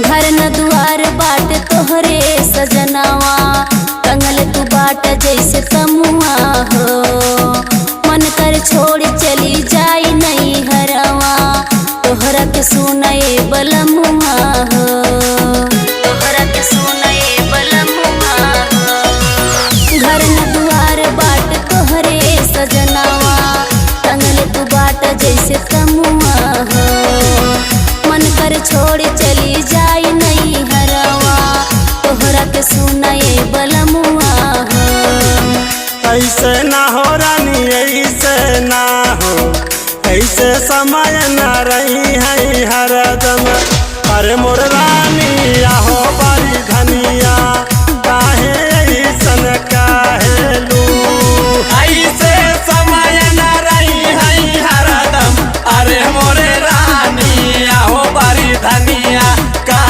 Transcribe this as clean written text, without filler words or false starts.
घर न दुआर बाट तोहरे सजनावा, कंगल तू बाट जैसे तमुआ हो। मन कर छोड़ चली जाई नहीं हरवा, तोहरा के सुनाए बलमुआ हो। तोहरा के सुनाए बलमुआ हो। घर न दुआर बाट तोहरे सजनावा, कंगल तू बाट जैसे तमुआ हो। मन कर छोड़ चली जाई नहीं हरवा, तोहरा के सुनाए बलमुआ हो। ऐसे ना हो रानी ऐसे ना हो, ऐसे समय न रही है हरदम। अरे मोर रानी आहो